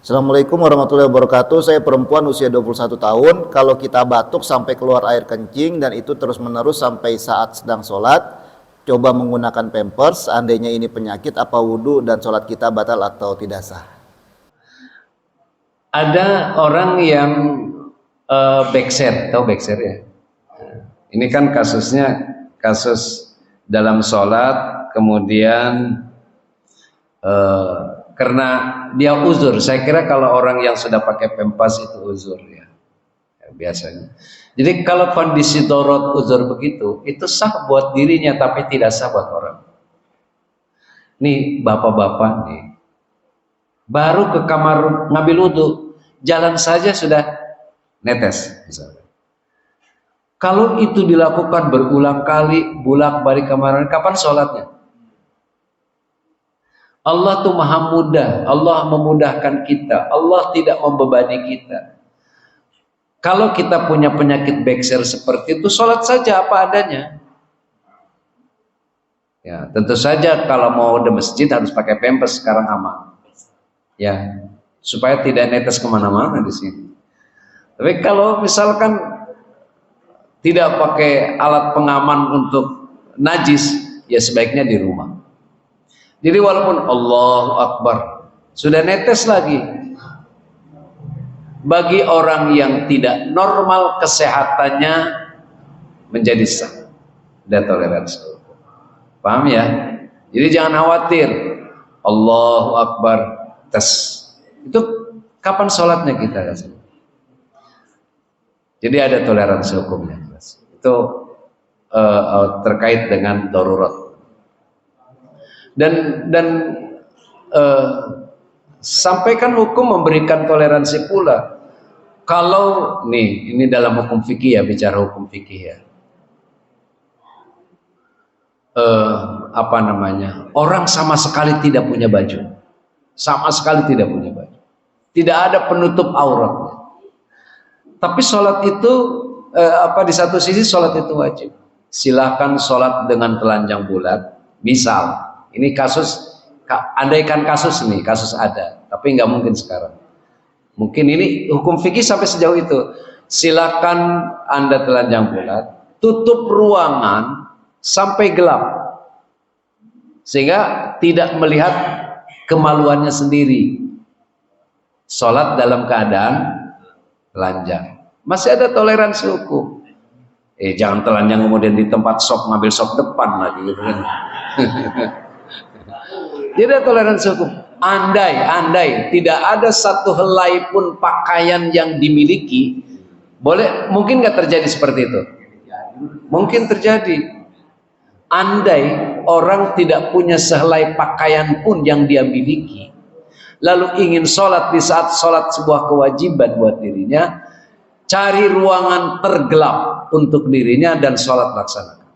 Assalamualaikum warahmatullahi wabarakatuh. Saya perempuan usia 21 tahun. Kalau kita batuk sampai keluar air kencing dan itu terus menerus sampai saat sedang sholat, coba menggunakan pampers. Seandainya ini penyakit, apa wudhu dan sholat kita batal atau tidak sah? Ada orang yang backshare, tahu backshare ya? Ini kan kasusnya kasus dalam sholat, kemudian karena dia uzur. Saya kira kalau orang yang sudah pakai pempas itu uzur ya, biasanya. Jadi kalau kondisi dorot uzur begitu, itu sah buat dirinya tapi tidak sah buat orang. Nih bapak-bapak nih, baru ke kamar ngambil wudhu, jalan saja sudah netes misalnya. Kalau itu dilakukan berulang kali, bolak-balik kamar, kapan sholatnya? Allah tuh maha mudah, Allah memudahkan kita, Allah tidak membebani kita. Kalau kita punya penyakit backshare seperti itu, sholat saja apa adanya. Ya, tentu saja kalau mau di masjid harus pakai pampers sekarang aman. Ya, supaya tidak netes kemana-mana di sini. Tapi kalau misalkan tidak pakai alat pengaman untuk najis, ya sebaiknya di rumah. Jadi walaupun Allahu Akbar sudah netes lagi, bagi orang yang tidak normal kesehatannya menjadi sah, dan toleransi. Paham ya? Jadi jangan khawatir. Allahu Akbar tes. Itu kapan sholatnya kita rasanya? Jadi ada toleransi hukumnya. Itu terkait dengan darurat. Dan sampaikan hukum memberikan toleransi pula. Kalau nih, ini dalam hukum fikih ya, bicara hukum fikih ya. Apa namanya? Orang sama sekali tidak punya baju. Sama sekali tidak punya baju. Tidak ada penutup auratnya. Tapi sholat itu di satu sisi sholat itu wajib. Silahkan sholat dengan telanjang bulat. Misal, ini kasus, andaikan kasus nih, kasus ada, tapi nggak mungkin sekarang. Mungkin ini hukum fikih sampai sejauh itu. Silakan Anda telanjang bulat, tutup ruangan sampai gelap, sehingga tidak melihat kemaluannya sendiri. Sholat dalam keadaan telanjang. Masih ada toleransi hukum. Jangan telanjang kemudian di tempat shop ngambil shop depan lagi gitu kan. Jadi ada toleransi hukum. Andai tidak ada satu helai pun pakaian yang dimiliki, boleh, mungkin nggak terjadi seperti itu. Mungkin terjadi. Andai orang tidak punya sehelai pakaian pun yang dia miliki, lalu ingin sholat di saat sholat sebuah kewajiban buat dirinya, cari ruangan tergelap untuk dirinya dan sholat laksanakan.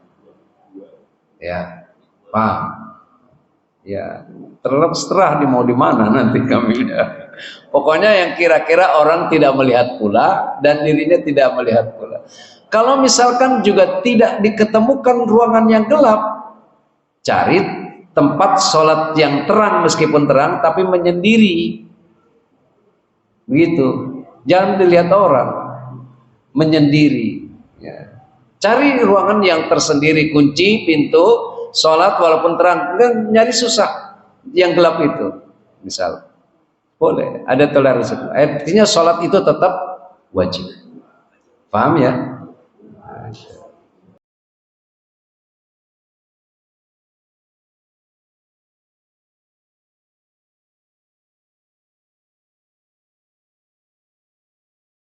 Ya, paham? Ya, terserah mau di mana nanti kami ya. Pokoknya yang kira-kira orang tidak melihat pula dan dirinya tidak melihat pula. Kalau misalkan juga tidak diketemukan ruangan yang gelap, cari tempat sholat yang terang, meskipun terang tapi menyendiri. Begitu. Jangan dilihat orang, menyendiri. Ya. Cari ruangan yang tersendiri, kunci pintu, sholat walaupun terang. Enggak, nyari susah yang gelap itu. Misal, boleh ada toleransi. Artinya sholat itu tetap wajib. Paham ya?